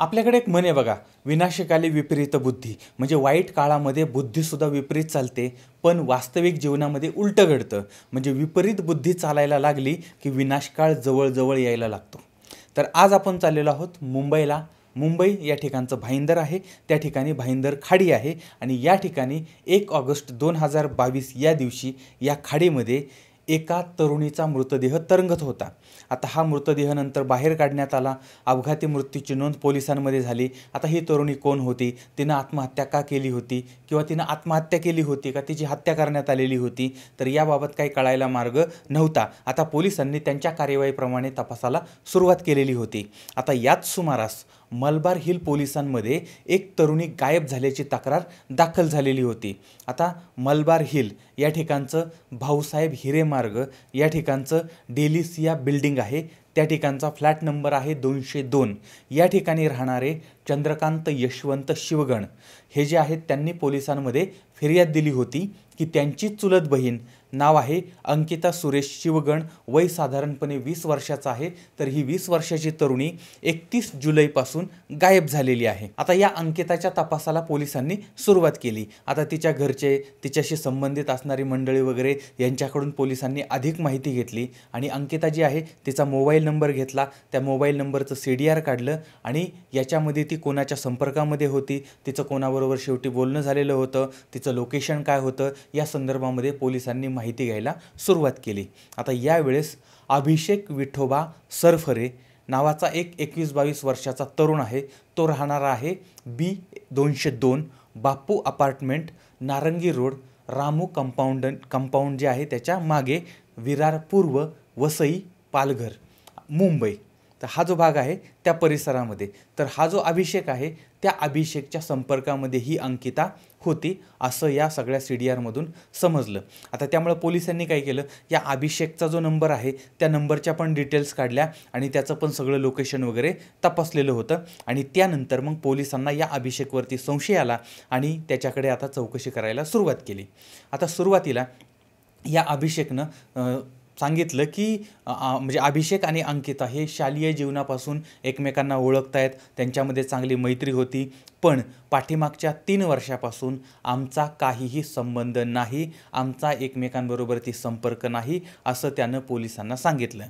आपल्याकडे एक म्हण आहे बघा, विनाशकाली विपरीत बुद्धी. म्हणजे वाईट काळामध्ये बुद्धीसुद्धा विपरीत चालते, पण वास्तविक जीवनामध्ये उलटं घडतं. म्हणजे विपरीत बुद्धी चालायला लागली की विनाशकाळ जवळ यायला लागतो. तर आज आपण चाललेलो आहोत मुंबईला. मुंबई या ठिकाणचं भाईंदर आहे, त्या ठिकाणी भाईंदर खाडी आहे आणि या ठिकाणी 1 ऑगस्ट 2022 या दिवशी या खाडीमध्ये एका तरुणीचा मृतदेह तरंगत होता. आता हा मृतदेह नंतर बाहेर काढण्यात आला. अपघाती मृत्यूची नोंद पोलिसांमध्ये झाली. आता ही तरुणी कोण होती, तिनं आत्महत्या का केली होती किंवा तिनं आत्महत्या केली होती का तिची हत्या करण्यात आलेली होती, तर याबाबत काही कळायला मार्ग नव्हता. आता पोलिसांनी त्यांच्या कार्यवाहीप्रमाणे तपासाला सुरुवात केलेली होती. आता याच सुमारास मलबार हिल पोलिसांमध्ये एक तरुणी गायब झाल्याची तक्रार दाखल झालेली होती. आता मलबार हिल या ठिकाणचं भाऊसाहेब हिरेमार्ग या ठिकाणचं डेलिसिया बिल्डिंग आहे, त्या ठिकाणचा फ्लॅट नंबर आहे 202. या ठिकाणी राहणारे चंद्रकांत यशवंत शिवगण हे जे आहेत त्यांनी पोलिसांमध्ये फिर्याद दिली होती की त्यांची चुलत बहीण, नाव आहे अंकिता सुरेश शिवगण, वय साधारणपणे 20 वर्षाचं आहे. तर ही 20 वर्षाची तरुणी 31 जुलैपासून गायब झालेली आहे. आता या अंकिताच्या तपासाला पोलिसांनी सुरुवात केली. आता तिच्या घरचे, तिच्याशी संबंधित असणारी मंडळी वगैरे यांच्याकडून पोलिसांनी अधिक माहिती घेतली आणि अंकिता जी आहे तिचा मोबाईल नंबर घेतला. त्या मोबाईल नंबरचं CDR काढलं आणि याच्यामध्ये ती कोणाच्या संपर्कामध्ये होती, तिचं कोणाबरोबर शेवटी बोलणं झालेलं होतं, तिचं लोकेशन काय होतं, या संदर्भामध्ये पोलिसांनी माहिती घ्यायला सुरुवात केली. आता यावेळेस अभिषेक विठोबा सरफरे नावाचा एक 21-22 वर्षाचा तरुण आहे. तो राहणारा आहे B202 बापू अपार्टमेंट, नारंगी रोड, रामू कंपाऊंड जे आहे त्याच्या मागे, विरार पूर्व, वसई, पालघर, मुंबई. तर हा जो भाग आहे त्या परिसरामध्ये, तर हा जो अभिषेक आहे त्या अभिषेकच्या संपर्कामध्ये ही अंकिता होती असं या सगळ्या CDRमधून समजलं. आता त्यामुळे पोलिसांनी काय केलं, या अभिषेकचा जो नंबर आहे त्या नंबरच्या पण डिटेल्स काढल्या आणि त्याचं पण सगळं लोकेशन वगैरे तपासलेलं होतं. आणि त्यानंतर मग पोलिसांना या अभिषेकवरती संशय आला आणि त्याच्याकडे आता चौकशी करायला सुरुवात केली. आता सुरुवातीला या अभिषेकनं सांगितलं की म्हणजे अभिषेक आणि अंकिता हे शालेय जीवनापासून एकमेकांना ओळखतायत, त्यांच्यामध्ये चांगली मैत्री होती, पण पाठीमागच्या 3 वर्षापासून आमचा काहीही संबंध नाही, आमचा एकमेकांबरोबरती संपर्क नाही, असं त्यानं पोलिसांना सांगितलं.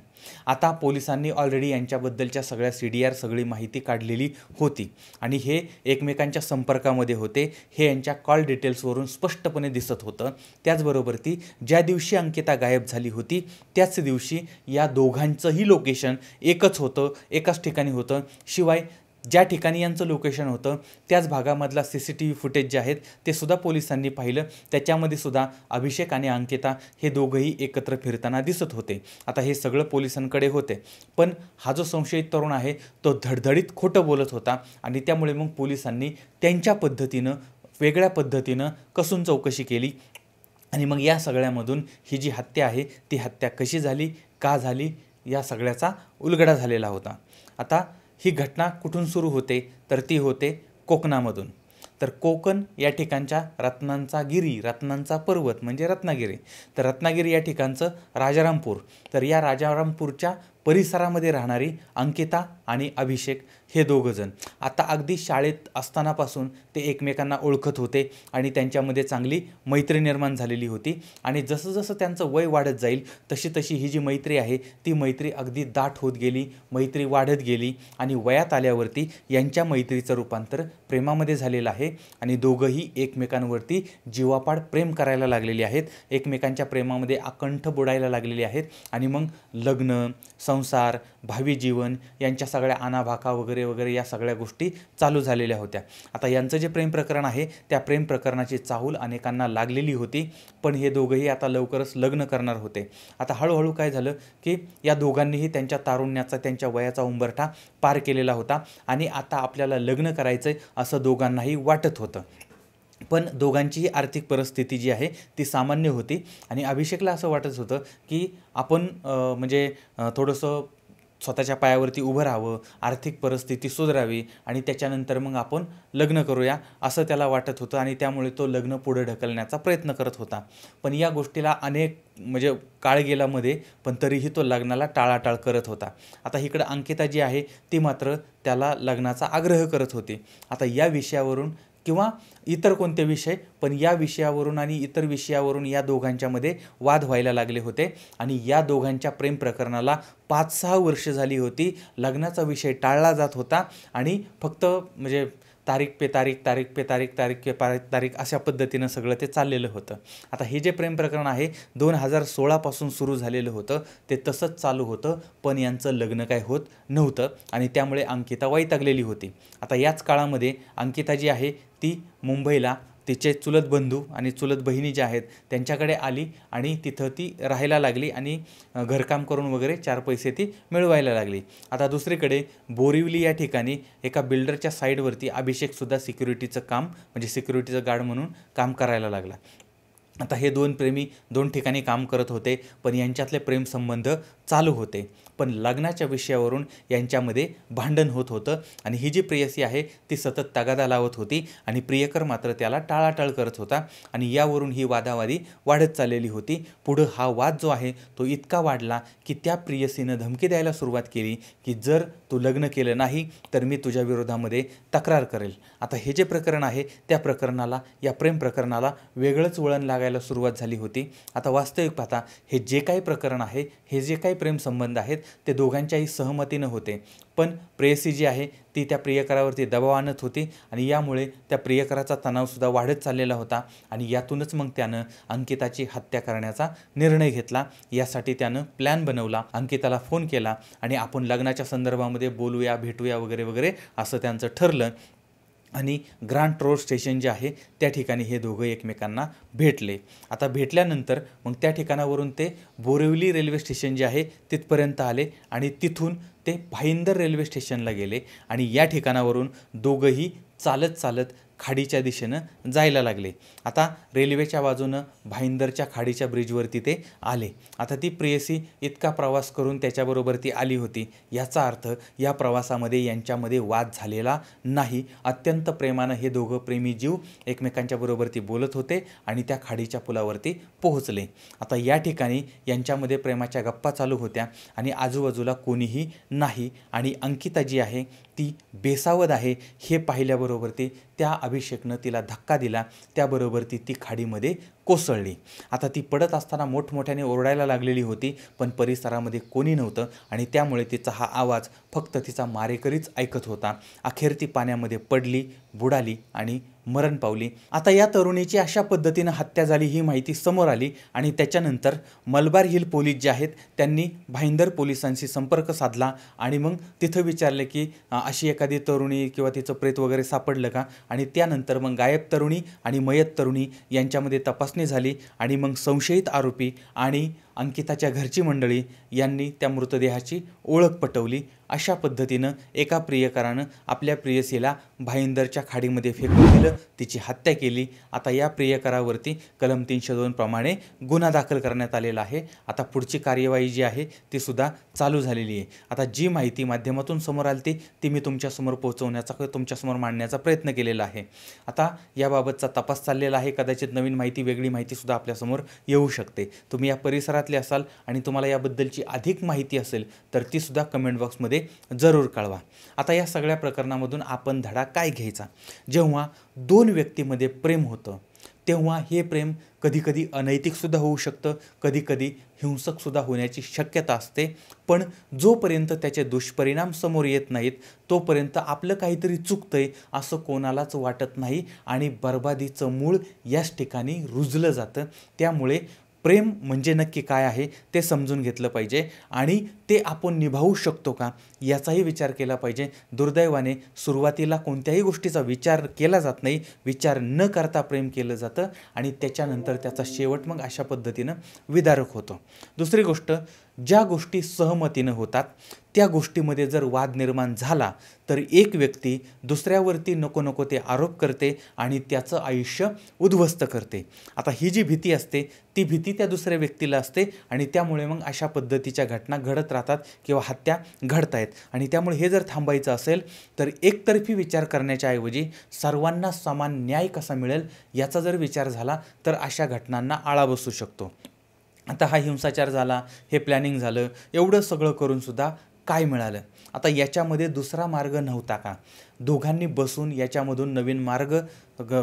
आता पोलिसांनी ऑलरेडी यांच्याबद्दलच्या सगळ्या CDR सगळी माहिती काढलेली होती आणि हे एकमेकांच्या संपर्कामध्ये होते, हे यांच्या कॉल डिटेल्सवरून स्पष्टपणे दिसत होतं. त्याचबरोबर ती ज्या दिवशी अंकिता गायब झाली होती त्याच दिवशी या दोघांचंही लोकेशन एकच होतं, एकाच ठिकाणी होतं. शिवाय ज्या ठिकाणी यांचं लोकेशन होतं त्याच भागामधला CCTV फुटेज जे आहेत ते सुद्धा पोलिसांनी पाहिलं. त्याच्यामध्ये सुद्धा अभिषेक आणि अंकिता हे दोघंही एकत्र फिरताना दिसत होते. आता हे सगळं पोलिसांकडे होते, पण हा जो संशयित तरुण आहे तो धडधडीत खोटं बोलत होता आणि त्यामुळे मग पोलिसांनी त्यांच्या पद्धतीनं, वेगळ्या पद्धतीनं कसून चौकशी केली आणि मग या सगळ्यामधून ही जी हत्या आहे ती हत्या कशी झाली, का झाली, या सगळ्याचा उलगडा झालेला होता. आता ही घटना कुठून सुरू होते, तर ती होते कोकणामधून. तर कोकण या ठिकाणच्या रत्नांचा पर्वत म्हणजे रत्नागिरी. तर रत्नागिरी या ठिकाणचं राजारामपूर, तर या राजारामपूरच्या परिसरामध्ये राहणारी अंकिता आणि अभिषेक हे दोघंजण आता अगदी शाळेत असतानापासून ते एकमेकांना ओळखत होते आणि त्यांच्यामध्ये चांगली मैत्री निर्माण झालेली होती. आणि जसं जसं त्यांचं वय वाढत जाईल तशी तशी ही जी मैत्री आहे ती मैत्री अगदी दाट होत गेली, मैत्री वाढत गेली आणि वयात आल्यावरती यांच्या मैत्रीचं रूपांतर प्रेमामध्ये झालेलं आहे आणि दोघंही एकमेकांवरती जीवापाड प्रेम करायला लागलेले आहेत, एकमेकांच्या प्रेमामध्ये अकंठ बुडायला लागलेले आहेत. आणि मग लग्न, संसार, भावी जीवन यांच्या सगळ्या आणाभाका वगैरे वगैरे या सगळ्या गोष्टी चालू झालेल्या होत्या. आता यांचं जे प्रेम प्रकरण आहे त्या प्रेम प्रकरणाची चाहूल अनेकांना लागलेली होती, पण हे दोघंही आता लवकरच लग्न करणार होते. आता हळूहळू काय झालं की या दोघांनीही त्यांच्या तारुण्याचा, त्यांच्या वयाचा उंबरठा पार केलेला होता आणि आता आपल्याला लग्न करायचं असं दोघांनाही वाटत होतं. पण दोघांचीही आर्थिक परिस्थिती जी आहे ती सामान्य होती आणि अभिषेकला असं वाटत होतं की आपण म्हणजे थोडंसं स्वतःच्या पायावरती उभं राहावं, आर्थिक परिस्थिती सुधारावी आणि त्याच्यानंतर मग आपण लग्न करूया असं त्याला वाटत होतं आणि त्यामुळे तो लग्न पुढे ढकलण्याचा प्रयत्न करत होता. पण या गोष्टीला अनेक म्हणजे काळ गेला मध्ये, पण तरीही तो लग्नाला टाळाटाळ करत होता. आता इकडं अंकिता जी आहे ती मात्र त्याला लग्नाचा आग्रह करत होती. आता या विषयावरून किंवा इतर कोणते विषय, पण या विषयावरून आणि इतर विषयावरून या दोघांच्यामध्ये वाद व्हायला लागले होते आणि या दोघांच्या प्रेम प्रकरणाला 5-6 वर्ष झाली होती. लग्नाचा विषय टाळला जात होता आणि फक्त म्हणजे तारीख पे तारीख, तारीख पे तारीख, तारीख पे तारीख अशा पद्धतीनं सगळं ते चाललेलं होतं. आता हे जे प्रेम प्रकरण आहे 2016 पासून सुरू झालेलं होतं, ते तसंच चालू होतं, पण यांचं लग्न काय होत नव्हतं आणि त्यामुळे अंकिता वैतागलेली होती. आता याच काळामध्ये अंकिता जी आहे ती मुंबईला तिचे चुलत बंधू आणि चुलत बहिणी ज्या आहेत त्यांच्याकडे आली आणि तिथं ती राहायला लागली आणि घरकाम करून वगैरे 4 पैसे ती मिळवायला लागली. आता दुसरीकडे बोरिवली या ठिकाणी एका बिल्डरच्या साईडवरती अभिषेकसुद्धा सिक्युरिटीचं काम म्हणजे सिक्युरिटीचं गार्ड म्हणून काम करायला लागला. आता हे 2 प्रेमी 2 ठिकाणी काम करत होते, पण यांच्यातले प्रेमसंबंध चालू होते. पण लग्नाच्या विषयावरून यांच्यामध्ये भांडण होत होतं आणि ही जी प्रेयसी आहे ती सतत तगादा लावत होती आणि प्रियकर मात्र त्याला टाळाटाळ करत होता आणि यावरून ही वादावादी वाढत चाललेली होती. पुढं हा वाद जो आहे तो इतका वाढला की त्या प्रेयसीनं धमकी द्यायला सुरुवात केली की जर तू लग्न केलं नाही तर मी तुझ्या विरोधामध्ये तक्रार करेल. आता हे जे प्रकरण आहे त्या प्रकरणाला, या प्रेम प्रकरणाला वेगळंच वळण लागायला सुरुवात झाली होती. आता वास्तविक पाहता हे जे काही प्रकरण आहे, हे जे काही प्रेमसंबंध आहेत ते दोघांच्याही सहमतीनं होते, पण प्रेयसी जी आहे ती त्या प्रियकरावरती दबाव आणत होती आणि यामुळे त्या प्रियकराचा तणावसुद्धा वाढत चाललेला होता आणि यातूनच मग त्यानं अंकिताची हत्या करण्याचा निर्णय घेतला. यासाठी त्यानं प्लॅन बनवला, अंकिताला फोन केला आणि आपण लग्नाच्या संदर्भामध्ये बोलूया, भेटूया वगैरे वगैरे असं त्यांचं ठरलं आणि ग्रँड ट्रोड स्टेशन जे आहे त्या ठिकाणी हे दोघं एकमेकांना भेटले. आता भेटल्यानंतर मग त्या ठिकाणावरून ते बोरिवली रेल्वे स्टेशन जे आहे तिथपर्यंत आले आणि तिथून ते भाईंदर रेल्वे स्टेशनला गेले आणि या ठिकाणावरून दोघंही चालत चालत खाडीच्या दिशेनं जायला लागले. आता रेल्वेच्या बाजूनं भाईंदरच्या खाडीच्या ब्रिजवरती ते आले. आता ती प्रेयसी इतका प्रवास करून त्याच्याबरोबर ती आली होती, याचा अर्थ या प्रवासामध्ये यांच्यामध्ये वाद झालेला नाही. अत्यंत प्रेमानं हे दोघं प्रेमी जीव एकमेकांच्या बरोबर ती बोलत होते आणि त्या खाडीच्या पुलावरती पोहोचले. आता या ठिकाणी यांच्यामध्ये प्रेमाच्या गप्पा चालू होत्या आणि आजूबाजूला कोणीही नाही आणि अंकिता जी आहे ती बेसावध आहे हे पाहिल्याबरोबर त्या अभिषेकनं तिला धक्का दिला, त्याबरोबर ती खाडीमध्ये कोसळली. आता ती पडत असताना मोठमोठ्याने ओरडायला लागलेली होती, पण परिसरामध्ये कोणी नव्हतं आणि त्यामुळे तिचा हा आवाज फक्त तिचा मारेकरीच ऐकत होता. अखेर ती पाण्यामध्ये पडली, बुडाली आणि मरण पावली. आता या तरुणीची अशा पद्धतीनं हत्या झाली ही माहिती समोर आली आणि त्याच्यानंतर मलबार हिल पोलीस जे आहेत त्यांनी भाईंदर पोलिसांशी संपर्क साधला आणि मग तिथं विचारले की अशी एखादी तरुणी किंवा तिचं प्रेत वगैरे सापडलं का, आणि त्यानंतर मग गायब तरुणी आणि मयत तरुणी यांच्यामध्ये तपासणी झाली आणि मग संशयित आरोपी आणि अंकिताच्या घरची मंडळी यांनी त्या मृतदेहाची ओळख पटवली. अशा पद्धतीनं एका प्रियकरानं आपल्या प्रेयसीला भाईंदरच्या खाडीमध्ये फेकून दिलं, तिची हत्या केली. आता या प्रियकरावरती कलम 302 प्रमाणे गुन्हा दाखल करण्यात आलेला आहे. आता पुढची कार्यवाही जी आहे ती सुद्धा चालू झालेली आहे. आता जी माहिती माध्यमातून समोर आली ती मी तुमच्यासमोर पोहोचवण्याचा किंवा तुमच्यासमोर मांडण्याचा प्रयत्न केलेला आहे. आता याबाबतचा तपास चाललेला आहे. कदाचित नवीन माहिती, वेगळी माहितीसुद्धा आपल्यासमोर येऊ शकते. तुम्ही या परिसरातले असाल आणि तुम्हाला याबद्दलची अधिक माहिती असेल तर तीसुद्धा कमेंट बॉक्समध्ये जरूर कळवा. आता या सगळ्या प्रकरणामधून आपण धडा काय घ्यायचा? जेव्हा 2 व्यक्तीमध्ये प्रेम होतं तेव्हा हे प्रेम कधीकधी अनैतिकसुद्धा होऊ शकतं, कधीकधी हिंसकसुद्धा होण्याची शक्यता असते. पण जोपर्यंत त्याचे दुष्परिणाम समोर येत नाहीत तोपर्यंत आपलं काहीतरी चुकतंय असं कोणालाच वाटत नाही आणि बर्बादीचं मूळ याच ठिकाणी रुजलं जातं. त्यामुळे प्रेम म्हणजे नक्की काय आहे ते समजून घेतलं पाहिजे आणि ते आपण निभावू शकतो का याचाही विचार केला पाहिजे. दुर्दैवाने सुरुवातीला कोणत्याही गोष्टीचा विचार केला जात नाही, विचार न करता प्रेम केलं जातं आणि त्याच्यानंतर त्याचा शेवट मग अशा पद्धतीनं विदारक होतो. दुसरी गोष्ट, ज्या गोष्टी सहमतीनं होतात त्या गोष्टीमध्ये जर वाद निर्माण झाला तर एक व्यक्ती दुसऱ्यावरती नको नको ते आरोप करते आणि त्याचं आयुष्य उद्ध्वस्त करते. आता ही जी भीती असते ती भीती त्या दुसऱ्या व्यक्तीला असते आणि त्यामुळे मग अशा पद्धतीच्या घटना घडत राहतात किंवा हत्या घडत आहेत. आणि त्यामुळे हे जर थांबायचं असेल तर एकतर्फी विचार करण्याच्या ऐवजी सर्वांना समान न्याय कसा मिळेल याचा जर विचार झाला तर अशा घटनांना आळा बसू शकतो. आता हा हिंसाचार झाला, हे प्लॅनिंग झालं, एवढं सगळं करूनसुद्धा काय मिळालं? आता याच्यामध्ये दुसरा मार्ग नव्हता का? दोघांनी बसून याच्यामधून नवीन मार्ग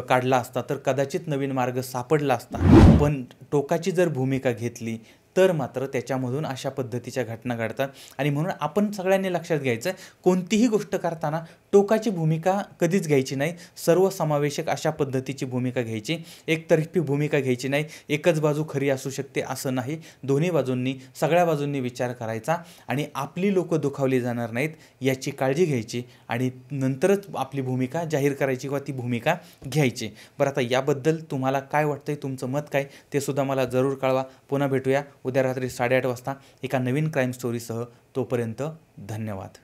काढला असता तर कदाचित नवीन मार्ग सापडला असता. पण टोकाची जर भूमिका घेतली तर मात्र त्याच्यामधून अशा पद्धतीच्या घटना घडतात. आणि म्हणून आपण सगळ्यांनी लक्षात घ्यायचं, कोणतीही गोष्ट करताना टोकाची भूमिका कधीच घ्यायची नाही. सर्वसमावेशक अशा पद्धतीची भूमिका घ्यायची, एकतर्फी भूमिका घ्यायची नाही. एकच बाजू खरी असू शकते असं नाही. दोन्ही बाजूंनी, सगळ्या बाजूंनी विचार करायचा आणि आपली लोकं दुखावली जाणार नाहीत याची काळजी घ्यायची आणि नंतरच आपली भूमिका जाहीर करायची किंवा ती भूमिका घ्यायची. बरं, आता याबद्दल तुम्हाला काय वाटतंय, तुमचं मत काय ते सुद्धा मला जरूर कळवा. पुन्हा भेटूया उद्या रात्री 8:30 वाजता एका नवीन क्राईम स्टोरीसह. तोपर्यंत धन्यवाद.